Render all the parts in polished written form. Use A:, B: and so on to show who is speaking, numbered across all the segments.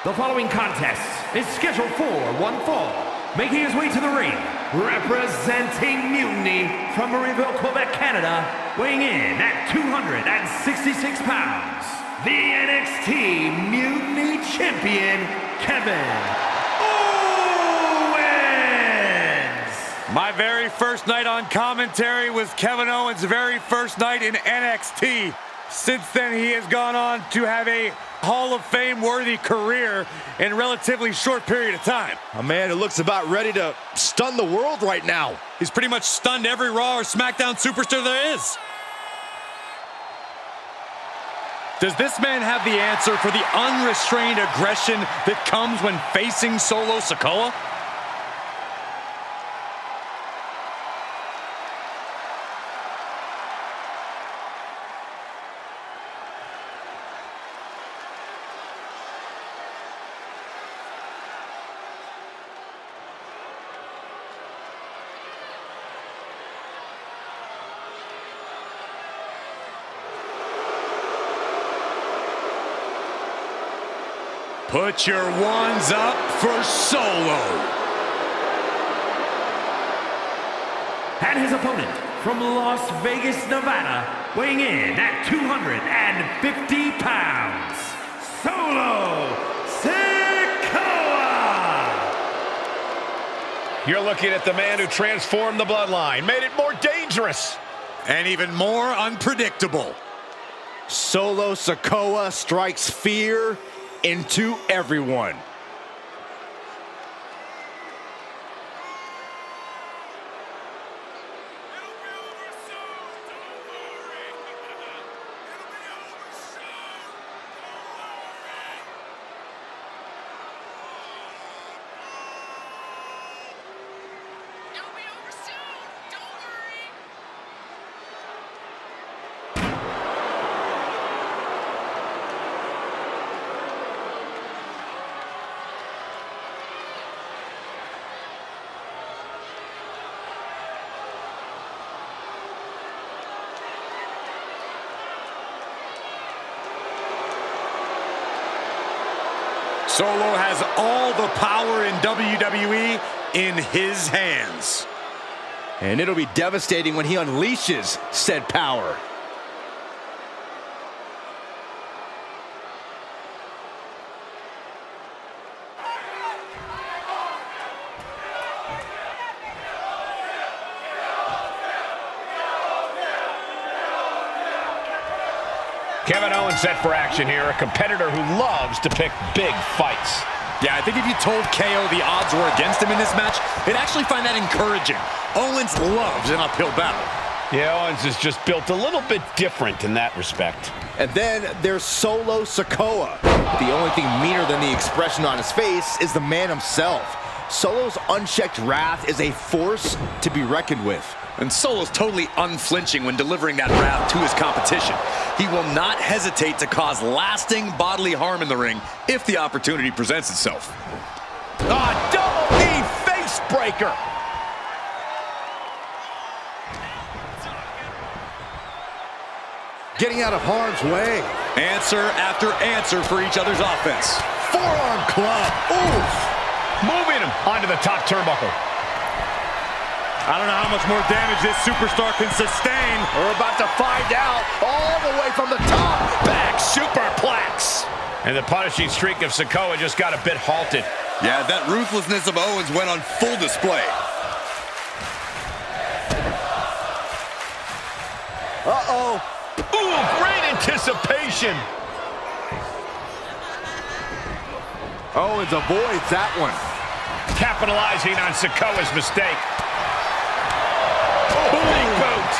A: The following contest is scheduled for one fall. Making his way to the ring, representing Mutiny from Marieville, Quebec, Canada, weighing in at 266 pounds, the NXT Mutiny Champion, Kevin Owens!
B: My very first night on commentary was Kevin Owens' very first night in NXT. Since then, he has gone on to have a Hall of Fame-worthy career in a relatively short period of time.
C: A man who looks about ready to stun the world right now.
B: He's pretty much stunned every Raw or SmackDown superstar there is. Does this man have the answer for the unrestrained aggression that comes when facing Solo Sikoa? Put your ones up for Solo.
A: And his opponent from Las Vegas, Nevada, weighing in at 250 pounds, Solo Sikoa!
D: You're looking at the man who transformed the bloodline, made it more dangerous.
B: And even more unpredictable.
C: Solo Sikoa strikes fear into everyone.
B: Solo has all the power in WWE in his hands.
C: And it'll be devastating when he unleashes said power.
D: Kevin Owens set for action here, a competitor who loves to pick big fights.
B: Yeah, I think if you told KO the odds were against him in this match, they'd actually find that encouraging. Owens loves an uphill battle.
D: Yeah, Owens is just built a little bit different in that respect.
C: And then there's Solo Sikoa. The only thing meaner than the expression on his face is the man himself. Solo's unchecked wrath is a force to be reckoned with.
B: And Solo's totally unflinching when delivering that wrath to his competition. He will not hesitate to cause lasting bodily harm in the ring if the opportunity presents itself.
D: Double knee face breaker.
C: Getting out of harm's way.
B: Answer after answer for each other's offense.
C: Forearm club. Oof.
D: Moving him onto the top turnbuckle.
B: I don't know how much more damage this superstar can sustain.
D: We're about to find out. All the way from the top. Back superplex. And the punishing streak of Sikoa just got a bit halted.
B: Yeah, that ruthlessness of Owens went on full display.
C: Uh-oh.
D: Ooh, great anticipation.
C: Owens avoids that one.
D: Capitalizing on Sikoa's mistake. Big boot.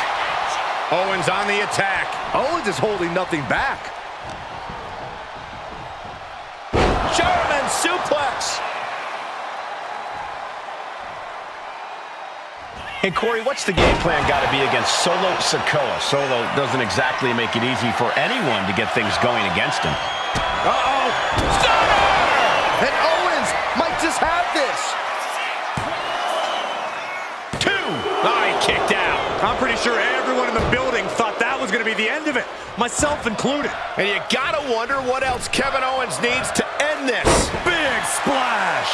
D: Owens on the attack.
C: Owens is holding nothing back.
D: German suplex. Hey, Corey, what's the game plan got to be against Solo Sikoa? Solo doesn't exactly make it easy for anyone to get things going against him.
C: Uh-oh. Stunner! And Owens might just have this.
D: Kicked out.
B: I'm pretty sure everyone in the building thought that was going to be the end of it, myself included.
D: And you gotta wonder what else Kevin Owens needs to end win this.
B: Big splash.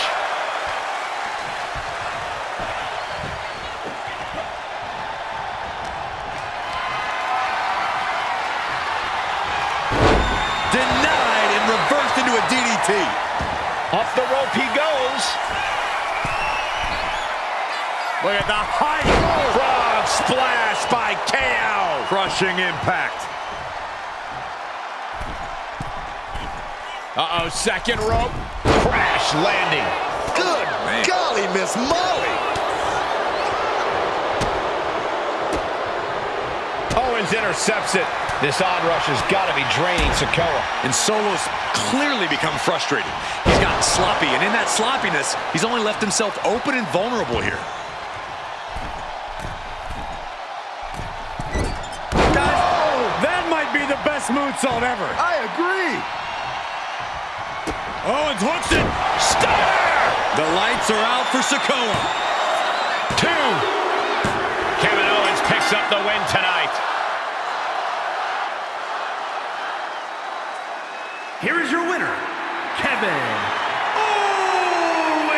B: Denied and reversed into a DDT.
D: Off the rope he goes.
B: Look at the height.
D: Frog splash by KO.
B: Crushing impact.
D: Uh-oh, second rope. Crash landing.
C: Good golly, Miss Molly.
D: Owens intercepts it. This onrush has got to be draining Sikoa.
B: And Solo's clearly become frustrated. He's gotten sloppy, and in that sloppiness, he's only left himself open and vulnerable here. Guys, that might be the best moonsault ever.
C: I agree.
B: Owens hooks it. Stunner! The lights are out for Sikoa.
D: 2. Kevin Owens picks up the win tonight.
A: Here is your winner, Kevin Owens.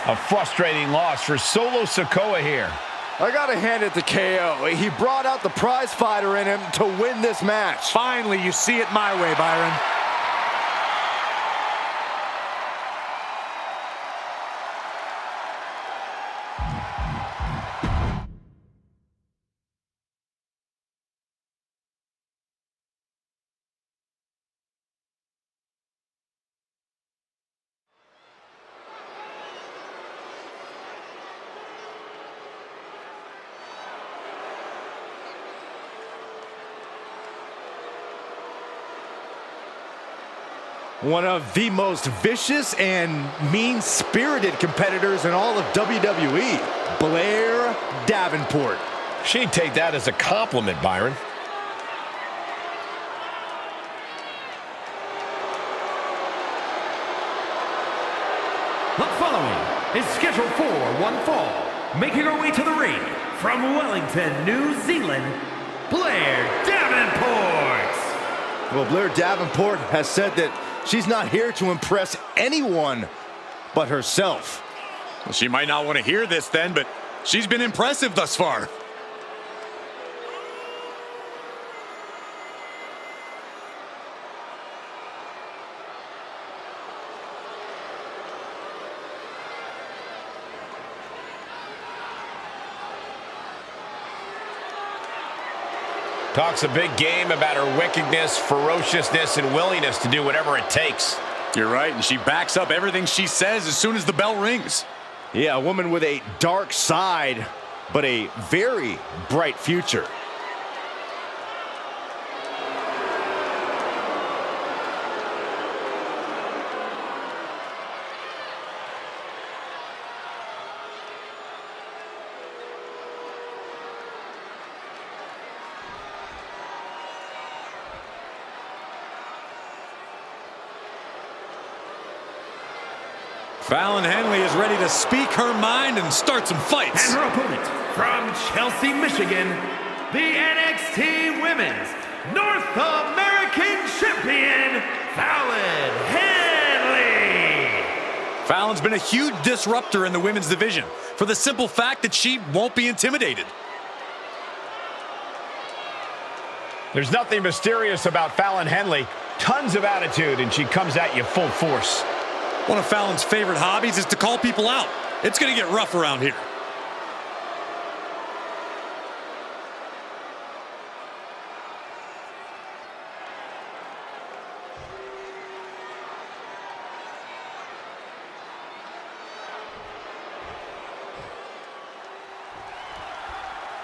D: A frustrating loss for Solo Sikoa here.
C: I gotta hand it to KO. He brought out the prize fighter in him to win this match.
B: Finally, you see it my way, Byron.
C: One of the most vicious and mean-spirited competitors in all of WWE, Blair Davenport.
D: She'd take that as a compliment, Byron.
A: The following is scheduled for one fall, making her way to the ring from Wellington, New Zealand, Blair Davenport.
C: Well, Blair Davenport has said that she's not here to impress anyone but herself.
B: Well, she might not want to hear this then, but she's been impressive thus far.
D: Talks a big game about her wickedness, ferociousness, and willingness to do whatever it takes.
B: You're right, and she backs up everything she says as soon as the bell rings.
C: Yeah, a woman with a dark side, but a very bright future.
B: Fallon Henley is ready to speak her mind and start some fights.
A: And her opponent from Chelsea, Michigan, the NXT Women's North American Champion, Fallon Henley.
B: Fallon's been a huge disruptor in the women's division for the simple fact that she won't be intimidated.
D: There's nothing mysterious about Fallon Henley. Tons of attitude, and she comes at you full force.
B: One of Fallon's favorite hobbies is to call people out. It's going to get rough around here.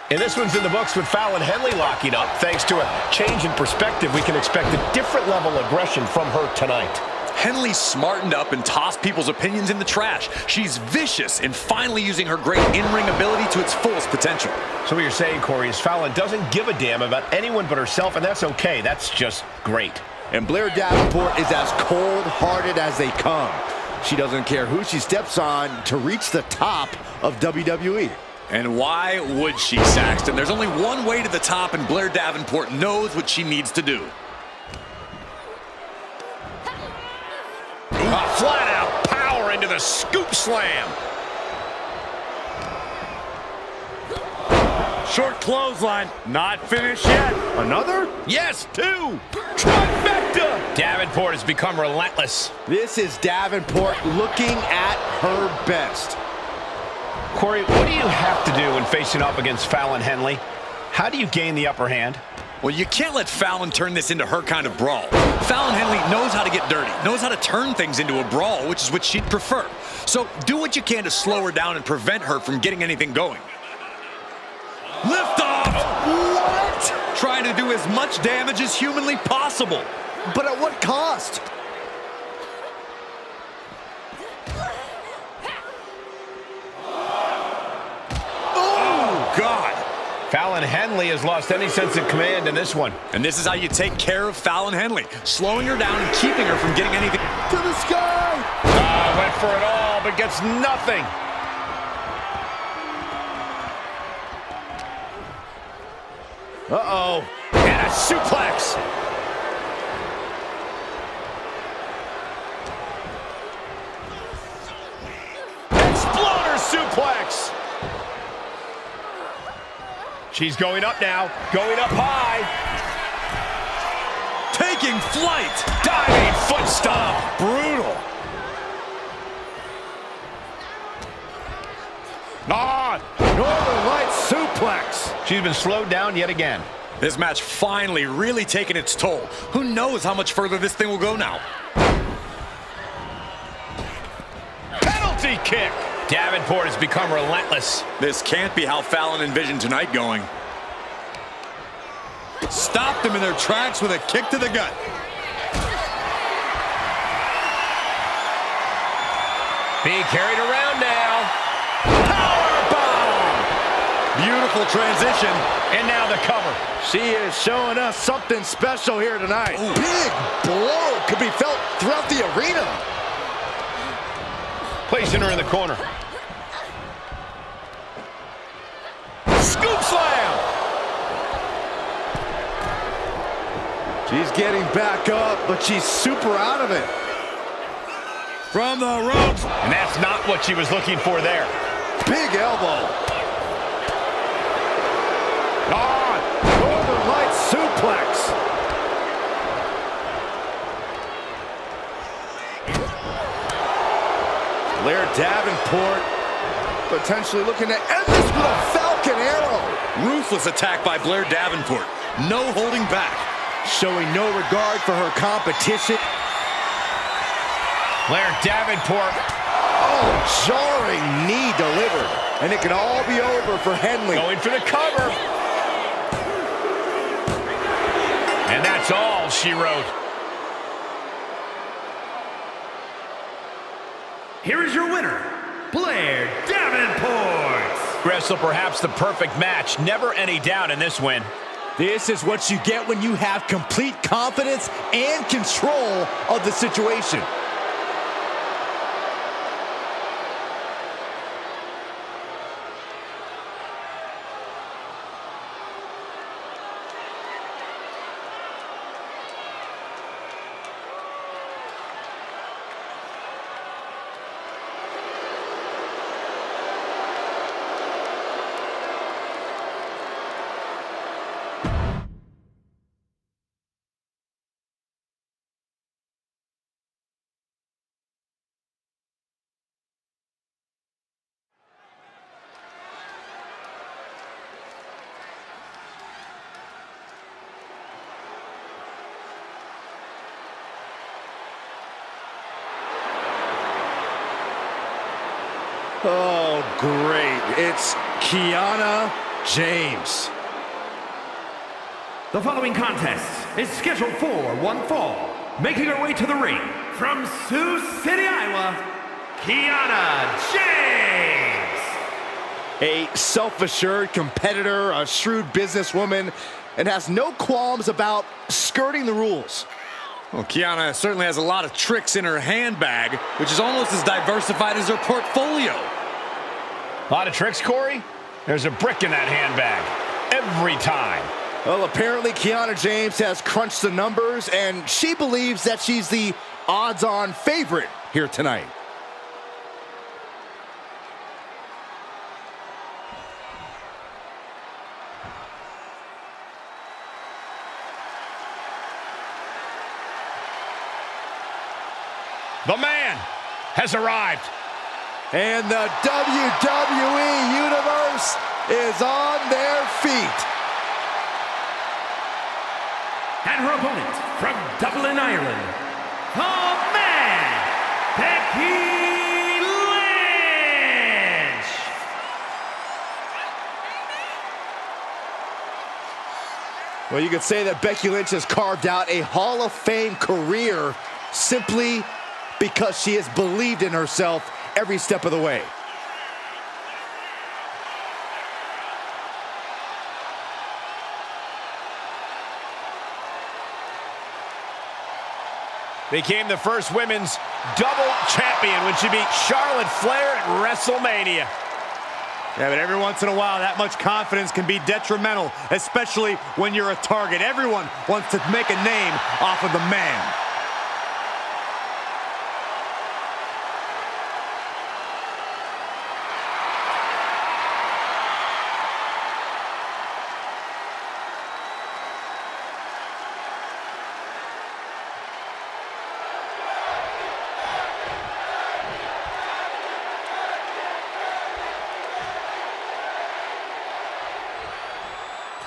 D: And this one's in the books with Fallon Henley locking up. Thanks to a change in perspective, we can expect a different level of aggression from her tonight.
B: Henley smartened up and tossed people's opinions in the trash. She's vicious and finally using her great in-ring ability to its fullest potential.
D: So what you're saying, Corey, is Fallon doesn't give a damn about anyone but herself, and that's okay. That's just great.
C: And Blair Davenport is as cold-hearted as they come. She doesn't care who she steps on to reach the top of WWE.
B: And why would she, Saxton? There's only one way to the top, and Blair Davenport knows what she needs to do.
D: Flat out power into the scoop slam.
B: Short clothesline, not finished yet.
C: Another?
D: Yes, 2. Trifecta. Davenport has become relentless.
C: This is Davenport looking at her best.
D: Corey, what do you have to do when facing up against Fallon Henley? How do you gain the upper hand?
B: Well, you can't let Fallon turn this into her kind of brawl. Fallon Henley knows how to get dirty, knows how to turn things into a brawl, which is what she'd prefer. So do what you can to slow her down and prevent her from getting anything going. Lift off!
C: What?
B: Trying to do as much damage as humanly possible.
C: But at what cost?
B: Oh, God!
D: Fallon Henley has lost any sense of command in this one.
B: And this is how you take care of Fallon Henley, slowing her down and keeping her from getting anything.
C: To the sky!
D: Went for it all, but gets nothing.
C: Uh-oh.
D: And a suplex. Exploder suplex. She's going up now, going up high.
B: Taking flight!
D: Diving foot stomp.
B: Brutal!
C: Northern Lights suplex.
D: She's been slowed down yet again.
B: This match finally really taking its toll. Who knows how much further this thing will go now?
D: Penalty kick. Davenport has become relentless.
B: This can't be how Fallon envisioned tonight going. Stopped them in their tracks with a kick to the gut.
D: Being carried around now.
B: Beautiful transition.
D: And now the cover.
C: She is showing us something special here tonight. Ooh. Big blow could be felt throughout the arena.
D: Placing her in the corner. Scoop slam.
C: She's getting back up, but she's super out of it.
B: From the ropes.
D: And that's not what she was looking for there.
C: Big elbow. Northern Lights suplex. Blair Davenport potentially looking to end this with a Falcon Arrow.
B: Ruthless attack by Blair Davenport. No holding back.
C: Showing no regard for her competition.
D: Blair Davenport.
C: Oh, jarring knee delivered. And it can all be over for Henley.
D: Going for the cover. And that's all she wrote.
A: Here is your winner, Blair Davenport.
D: Wrestle perhaps the perfect match. Never any doubt in this win.
C: This is what you get when you have complete confidence and control of the situation. Oh, great. It's Kiana James.
A: The following contest is scheduled for one fall. Making her way to the ring from Sioux City, Iowa, Kiana James.
C: A self-assured competitor, a shrewd businesswoman, and has no qualms about skirting the rules.
B: Well, Kiana certainly has a lot of tricks in her handbag, which is almost as diversified as her portfolio.
D: A lot of tricks, Corey? There's a brick in that handbag. Every time.
C: Well, apparently Kiana James has crunched the numbers, and she believes that she's the odds-on favorite here tonight.
D: The man has arrived.
C: And the WWE Universe is on their feet.
A: And her opponent from Dublin, Ireland, the man, Becky Lynch.
C: Well, you could say that Becky Lynch has carved out a Hall of Fame career simply because she has believed in herself every step of the way.
D: Became the first women's double champion when she beat Charlotte Flair at WrestleMania.
B: Yeah, but every once in a while, that much confidence can be detrimental, especially when you're a target. Everyone wants to make a name off of the man.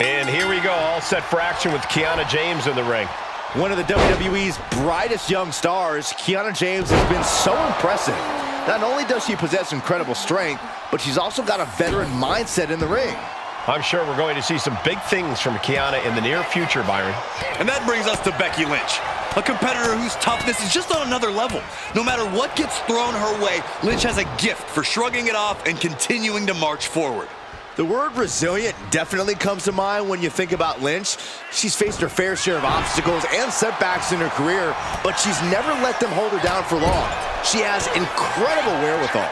D: And here we go, all set for action with Kiana James in the ring.
C: One of the WWE's brightest young stars, Kiana James has been so impressive. Not only does she possess incredible strength, but she's also got a veteran mindset in the ring.
D: I'm sure we're going to see some big things from Kiana in the near future, Byron.
E: And that brings us to Becky Lynch, a competitor whose toughness is just on another level. No matter what gets thrown her way, Lynch has a gift for shrugging it off and continuing to march forward.
C: The word resilient definitely comes to mind when you think about Lynch. She's faced her fair share of obstacles and setbacks in her career, but she's never let them hold her down for long. She has incredible wherewithal.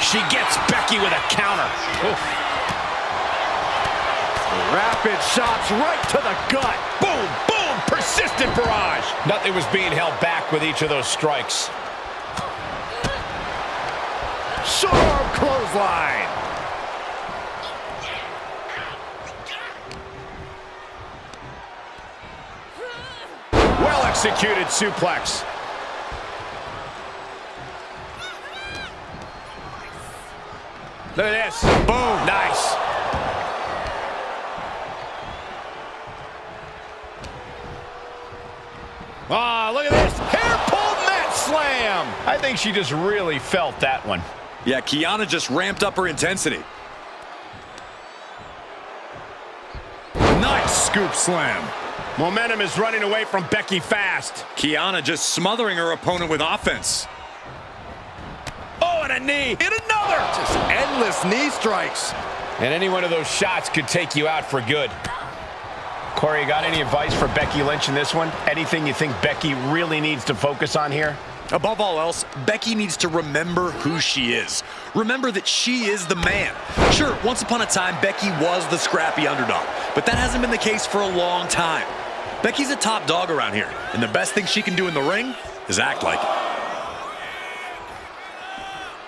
D: She gets Becky with a counter. Oof.
C: Rapid shots right to the gut.
D: Boom, boom, persistent barrage. Nothing was being held back with each of those strikes.
C: Sharp clothesline.
D: Well executed suplex. Look at this. Boom. Nice. Ah, look at this. Hair pulled mat slam. I think she just really felt that one.
E: Yeah, Kiana just ramped up her intensity.
B: Nice scoop slam.
D: Momentum is running away from Becky fast.
E: Kiana just smothering her opponent with offense.
D: Oh, and a knee. And another.
C: Just endless knee strikes.
D: And any one of those shots could take you out for good. Corey, you got any advice for Becky Lynch in this one? Anything you think Becky really needs to focus on here?
E: Above all else, Becky needs to remember who she is. Remember that she is the man. Sure, once upon a time, Becky was the scrappy underdog, but that hasn't been the case for a long time. Becky's a top dog around here, and the best thing she can do in the ring is act like it.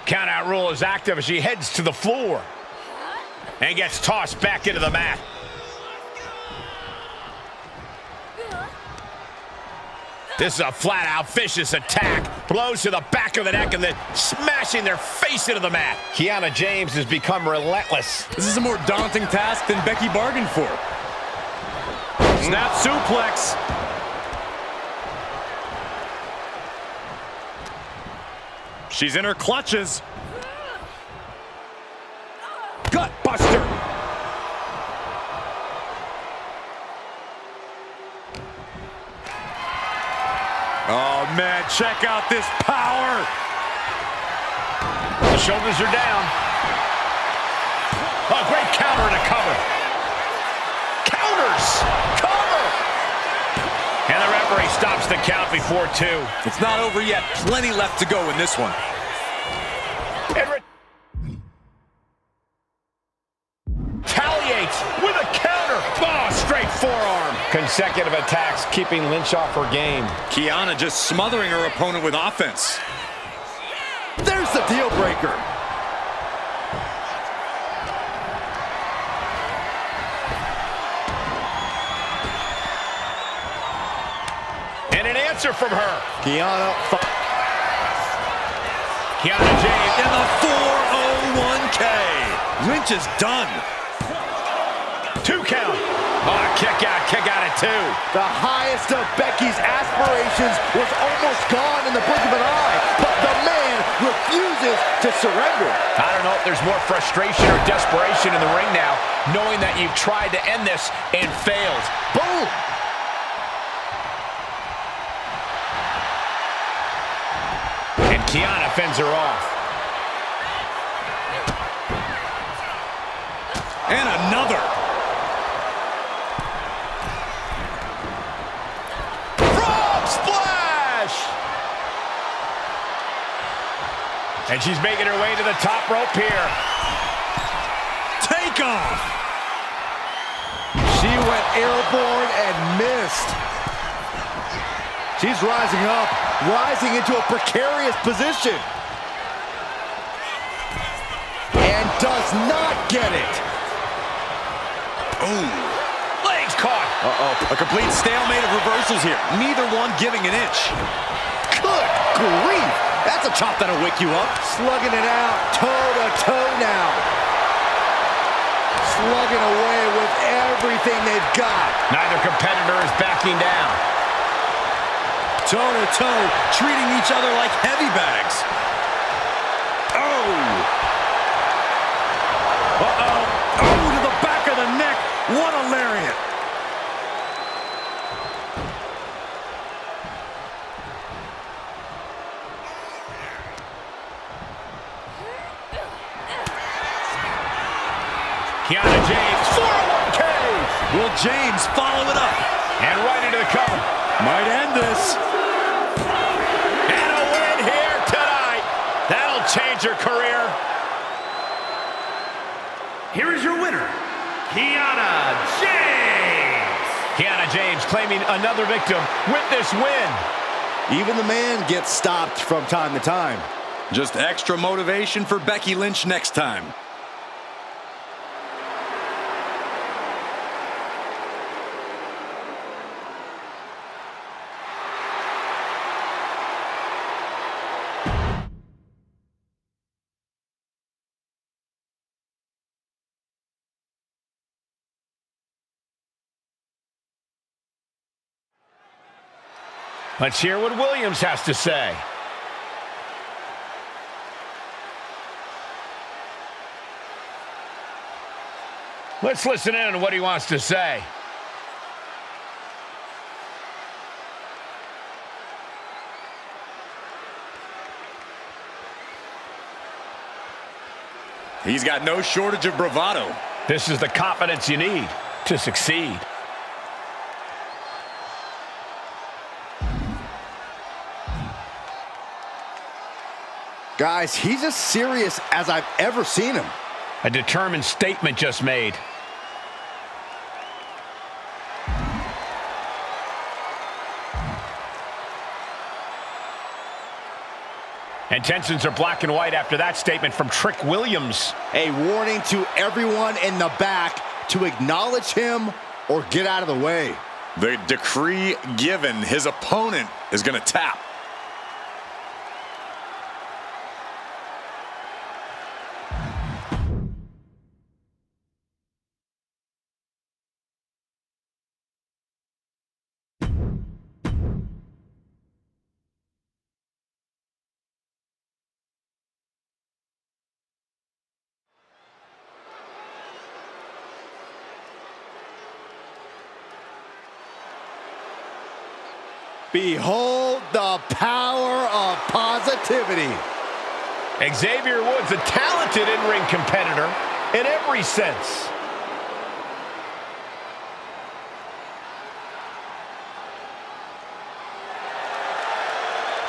D: Countout rule is active as she heads to the floor and gets tossed back into the mat. This is a flat-out vicious attack. Blows to the back of the neck and then smashing their face into the mat. Kiana James has become relentless.
B: This is a more daunting task than Becky bargained for. Snap suplex. She's in her clutches.
D: Gut buster.
B: Oh, man, check out this power.
D: The shoulders are down. A great counter and a cover. Counters. Cover. And the referee stops the count before 2.
E: It's not over yet. Plenty left to go in this one.
D: Retaliates with a counter. Oh, straight forearm. Consecutive attacks keeping Lynch off her game.
E: Kiana just smothering her opponent with offense.
C: There's the deal breaker.
D: And an answer from her.
C: Kiana
D: James
E: In the 401k. Lynch is done.
D: 2 count. Oh, kick out at 2.
C: The highest of Becky's aspirations was almost gone in the blink of an eye, but the man refuses to surrender.
D: I don't know if there's more frustration or desperation in the ring now, knowing that you've tried to end this and failed.
C: Boom!
D: And Kiana fends her off.
E: And another.
D: Splash! And she's making her way to the top rope here.
E: Take off.
C: She went airborne and missed. She's rising up, rising into a precarious position. And does not get it.
E: Ooh.
D: Legs caught.
E: A complete stalemate of reversals here. Neither one giving an inch.
C: Good grief! That's a chop that'll wake you up. Slugging it out, toe-to-toe now. Slugging away with everything they've got.
D: Neither competitor is backing down.
E: Toe-to-toe, treating each other like heavy bags. Oh! Uh-oh. Oh, to the back of the neck. What a lariat.
D: Kiana James, 401k.
E: Will James follow it up?
D: And right into the cover.
E: Might end this.
D: And a win here tonight. That'll change her career.
A: Here is your winner, Kiana James.
D: Kiana James claiming another victim with this win.
C: Even the man gets stopped from time to time.
E: Just extra motivation for Becky Lynch next time.
D: Let's hear what Williams has to say. Let's listen in on what he wants to say.
E: He's got no shortage of bravado.
D: This is the confidence you need to succeed.
C: Guys, he's as serious as I've ever seen him.
D: A determined statement just made. And tensions are black and white after that statement from Trick Williams.
C: A warning to everyone in the back to acknowledge him or get out of the way.
E: The decree given, his opponent is going to tap.
C: Behold the power of positivity.
D: Xavier Woods, a talented in-ring competitor in every sense.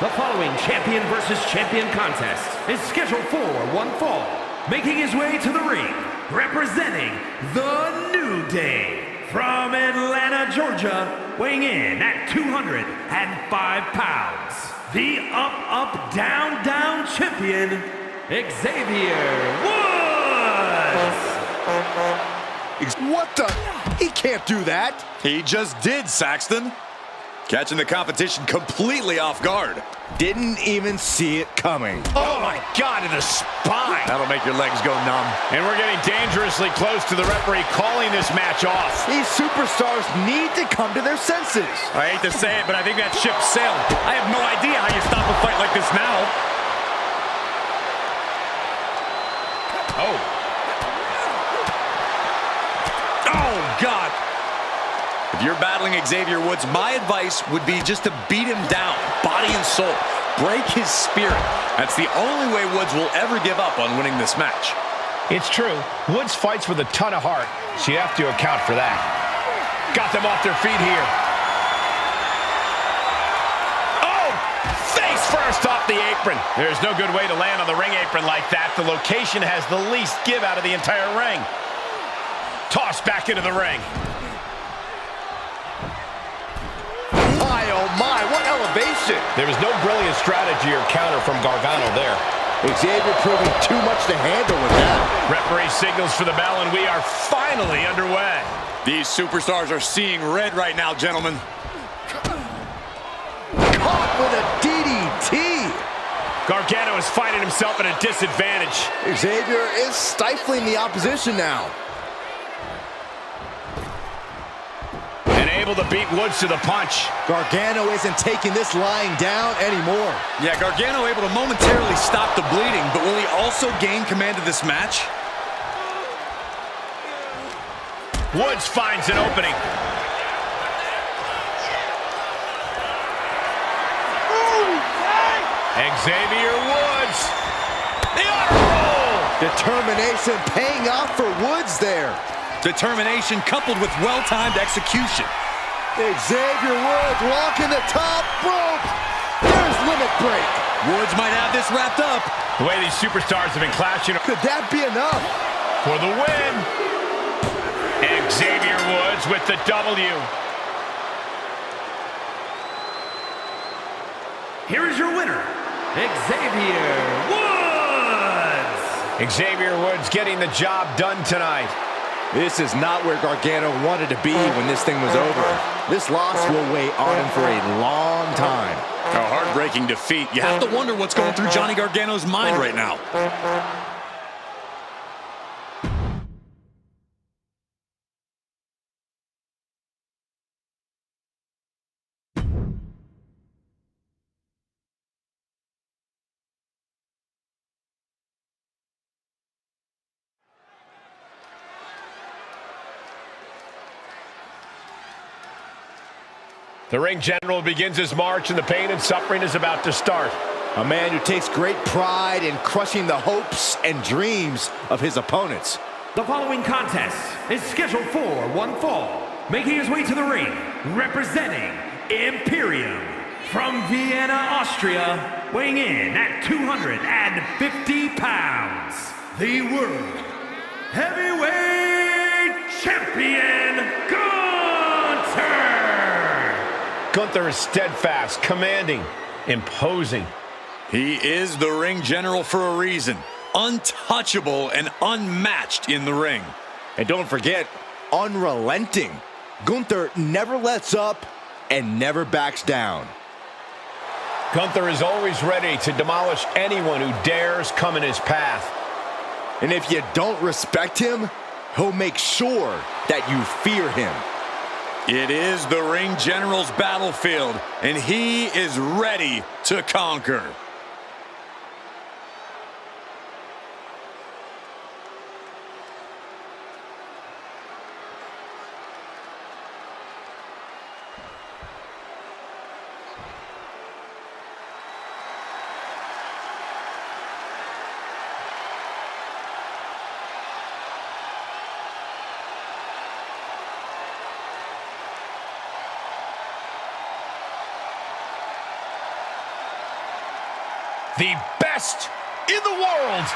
A: The following champion versus champion contest is scheduled for one fall. Making his way to the ring, representing the New Day from Atlanta, Georgia, weighing in at 205 pounds, the up, down, down champion, Xavier Woods.
C: What the? He can't do that.
E: He just did, Saxton. Catching the competition completely off guard.
C: Didn't even see it coming.
D: Oh my God, to the spine.
E: That'll make your legs go numb.
D: And we're getting dangerously close to the referee calling this match off.
C: These superstars need to come to their senses.
E: I hate to say it, but I think that ship sailed. I have no idea how you stop a fight like this now.
D: Oh.
E: Oh, God. If you're battling Xavier Woods, my advice would be just to beat him down, body and soul. Break his spirit. That's the only way Woods will ever give up on winning this match.
D: It's true. Woods fights with a ton of heart, so you have to account for that. Got them off their feet here. Oh! Face first off the apron. There's no good way to land on the ring apron like that. The location has the least give out of the entire ring. Tossed back into the ring.
C: Oh my, what elevation.
D: There was no brilliant strategy or counter from Gargano there.
C: Xavier proving too much to handle with that.
D: Referee signals for the bell, and we are finally underway.
E: These superstars are seeing red right now, gentlemen.
C: Caught with a DDT.
D: Gargano is finding himself at a disadvantage.
C: Xavier is stifling the opposition now.
D: Able to beat Woods to the punch.
C: Gargano isn't taking this lying down anymore.
E: Yeah, Gargano able to momentarily stop the bleeding, but will he also gain command of this match?
D: Woods finds an opening. Xavier Woods. The honor roll.
C: Determination paying off for Woods there.
E: Determination coupled with well-timed execution.
C: Xavier Woods walking the top rope. There's limit break.
E: Woods might have this wrapped up.
D: The way these superstars have been clashing.
C: Could that be enough?
D: For the win. Xavier Woods with the W.
A: Here is your winner, Xavier Woods.
D: Xavier Woods getting the job done tonight.
C: This is not where Gargano wanted to be when this thing was over. This loss will weigh on him for a long time.
E: A heartbreaking defeat. You have to wonder what's going through Johnny Gargano's mind right now.
D: The ring general begins his march, and the pain and suffering is about to start.
C: A man who takes great pride in crushing the hopes and dreams of his opponents.
A: The following contest is scheduled for one fall. Making his way to the ring, representing Imperium from Vienna, Austria, weighing in at 250 pounds, the World Heavyweight Champion, Gunther!
D: Gunther is steadfast, commanding, imposing.
E: He is the ring general for a reason. Untouchable and unmatched in the ring.
C: And don't forget, unrelenting. Gunther never lets up and never backs down.
D: Gunther is always ready to demolish anyone who dares come in his path.
C: And if you don't respect him, he'll make sure that you fear him.
E: It is the ring general's battlefield, and he is ready to conquer.
D: The best in the world.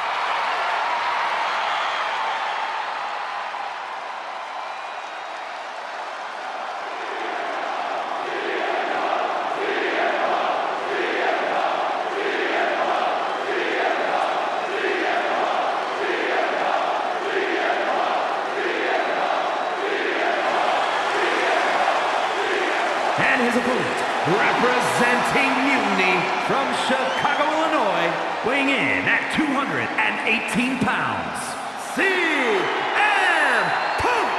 A: And his opponent, representing Mutiny from Chicago, Illinois, weighing in at 218 pounds, CM Punk!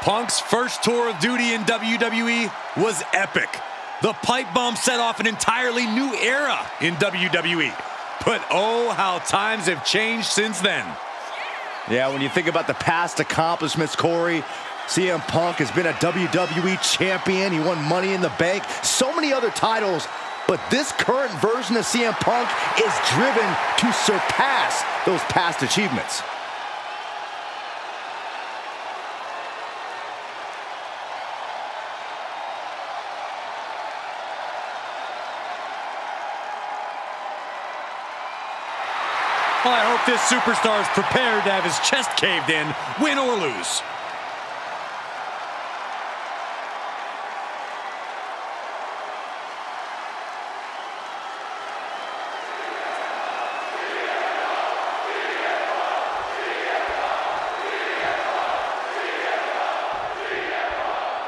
E: Punk's first tour of duty in WWE was epic. The pipe bomb set off an entirely new era in WWE. But oh, how times have changed since then.
C: Yeah, when you think about the past accomplishments, Corey, CM Punk has been a WWE champion. He won Money in the Bank, so many other titles. But this current version of CM Punk is driven to surpass those past achievements.
E: Well, I hope this superstar is prepared to have his chest caved in, win or lose.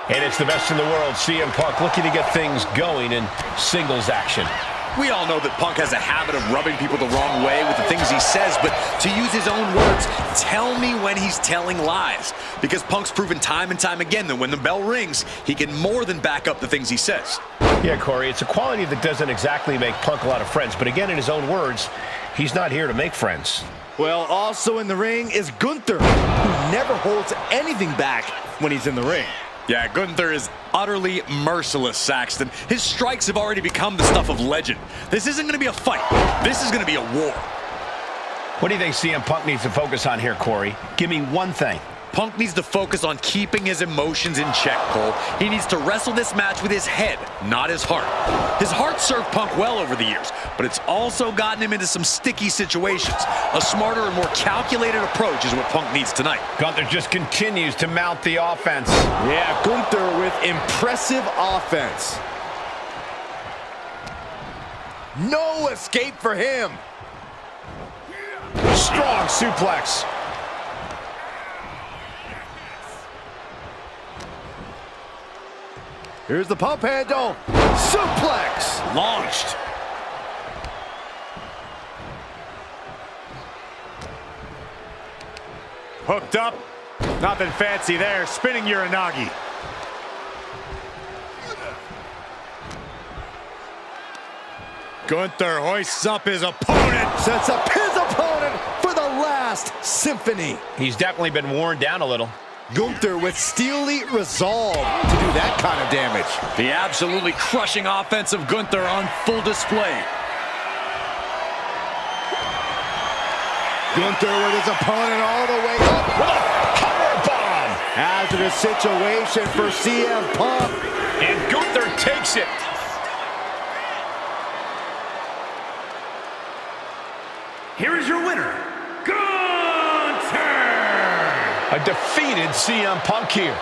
D: And it's the best in the world, CM Punk looking to get things going in singles action.
E: We all know that Punk has a habit of rubbing people the wrong way with the things he says, but to use his own words, tell me when he's telling lies. Because Punk's proven time and time again that when the bell rings, he can more than back up the things he says.
D: Yeah, Corey, it's a quality that doesn't exactly make Punk a lot of friends. But again, in his own words, he's not here to make friends.
C: Well, also in the ring is Gunther, who never holds anything back when he's in the ring.
E: Yeah, Gunther is utterly merciless, Saxton. His strikes have already become the stuff of legend. This isn't going to be a fight. This is going to be a war.
D: What do you think CM Punk needs to focus on here, Corey? Give me one thing.
E: Punk needs to focus on keeping his emotions in check, Cole. He needs to wrestle this match with his head, not his heart. His heart served Punk well over the years, but it's also gotten him into some sticky situations. A smarter and more calculated approach is what Punk needs tonight.
D: Gunther just continues to mount the offense.
C: Yeah, Gunther with impressive offense. No escape for him.
D: Strong suplex.
C: Here's the pump handle. Suplex.
E: Launched.
B: Hooked up. Nothing fancy there. Spinning Uranagi. Gunther hoists up his opponent.
C: Sets up his opponent for the last symphony.
D: He's definitely been worn down a little.
C: Gunther with steely resolve to do that kind of damage.
E: The absolutely crushing offense of Gunther on full display.
C: Gunther with his opponent all the way up.
D: With a powerbomb.
C: Hazardous situation for CM Punk.
D: And Gunther takes it.
A: Here is your winner,
D: A defeated CM Punk here.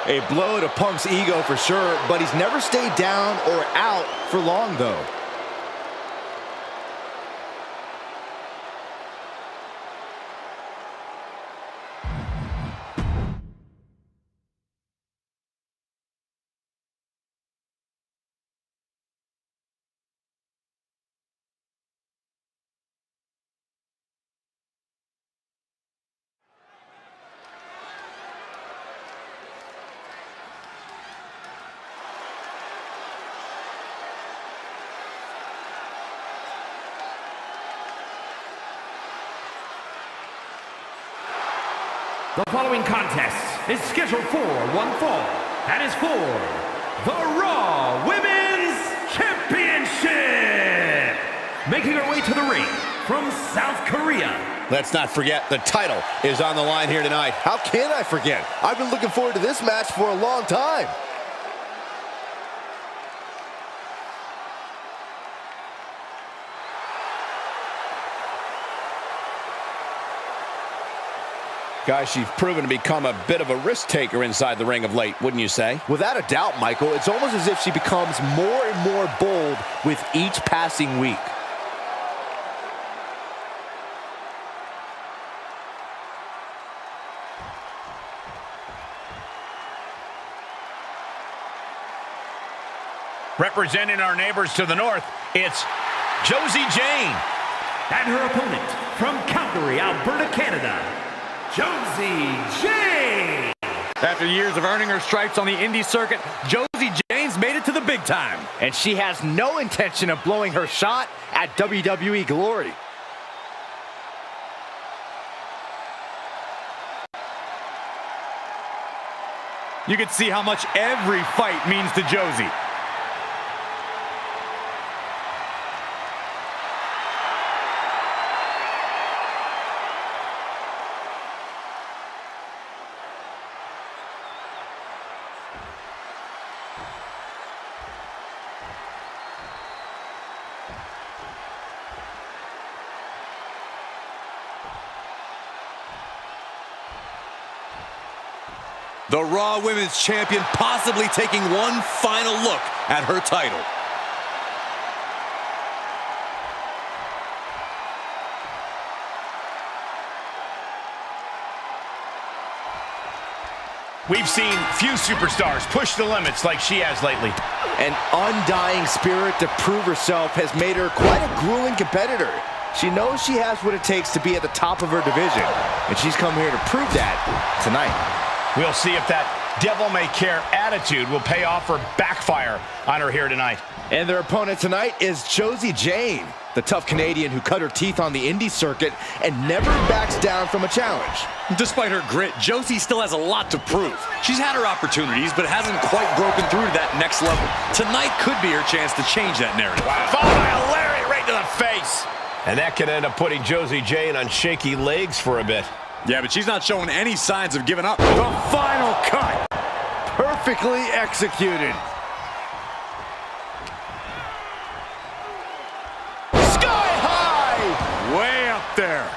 C: A blow to Punk's ego for sure, but he's never stayed down or out for long though.
A: The following contest is scheduled for one fall. That is for the Raw Women's Championship. Making her way to the ring from South Korea.
F: Let's not forget the title is on the line here tonight.
C: How can I forget? I've been looking forward to this match for a long time.
F: Guys, she's proven to become a bit of a risk taker inside the ring of late, wouldn't you say?
C: Without a doubt, Michael, it's almost as if she becomes more and more bold with each passing week.
D: Representing our neighbors to the north, it's Josie Jane.
A: And her opponent from Calgary, Alberta, Canada, Josie Jane.
B: After years of earning her stripes on the indie circuit, Josie Jane's made it to the big time.
C: And she has no intention of blowing her shot at WWE Glory.
B: You can see how much every fight means to Josie.
E: The Raw Women's Champion possibly taking one final look at her title.
D: We've seen few superstars push the limits like she has lately.
C: An undying spirit to prove herself has made her quite a grueling competitor. She knows she has what it takes to be at the top of her division, and she's come here to prove that tonight.
D: We'll see if that devil-may-care attitude will pay off or backfire on her here tonight.
C: And their opponent tonight is Josie Jane, the tough Canadian who cut her teeth on the indie circuit and never backs down from a challenge.
E: Despite her grit, Josie still has a lot to prove. She's had her opportunities, but hasn't quite broken through to that next level. Tonight could be her chance to change that narrative.
D: Wow. Followed by a lariat right to the face. And that could end up putting Josie Jane on shaky legs for a bit.
E: Yeah, but she's not showing any signs of giving up.
B: The final cut.
C: Perfectly executed. Sky high!
B: Way up there.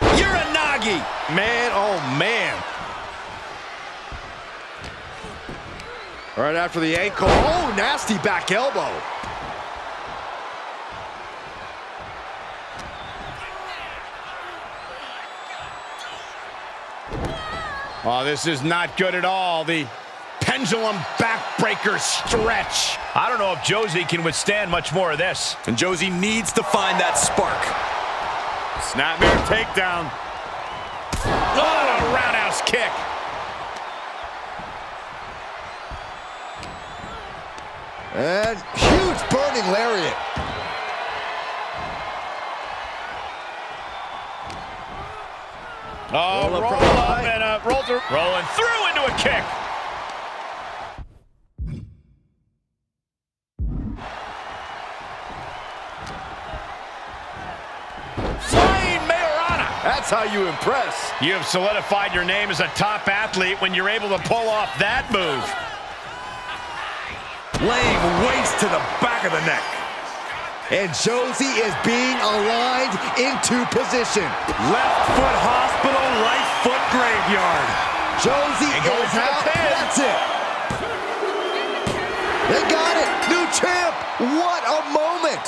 C: Uranagi! Man, oh man. Right after the ankle. Oh, nasty back elbow.
D: Oh, this is not good at all. The pendulum backbreaker stretch. I don't know if Josie can withstand much more of this.
E: And Josie needs to find that spark.
B: Snapmare takedown.
D: Oh, a roundhouse kick.
C: And huge burning lariat.
D: Oh, roll up and rolling through into a kick. Flying Mayorana.
C: That's how you impress.
D: You have solidified your name as a top athlete when you're able to pull off that move.
E: Laying waste to the back of the neck.
C: And Josie is being aligned into position.
B: Left foot hospital, right foot graveyard.
C: Josie is out. That's it. They got it. New champ. What a moment.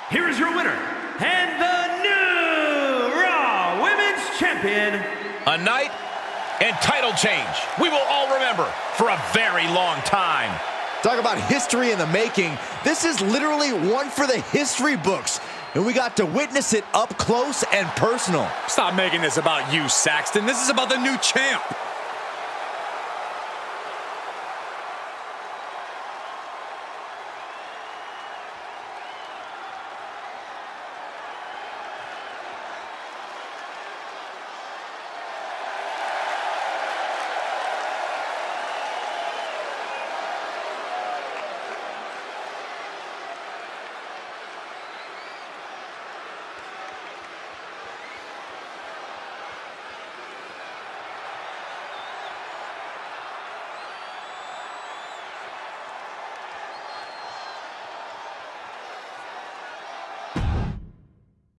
A: Here is your winner, and the new Raw Women's Champion.
D: A night and title change we will all remember for a very long time.
C: Talk about history in the making. This is literally one for the history books, and we got to witness it up close and personal.
E: Stop making this about you, Saxton. This is about the new champ.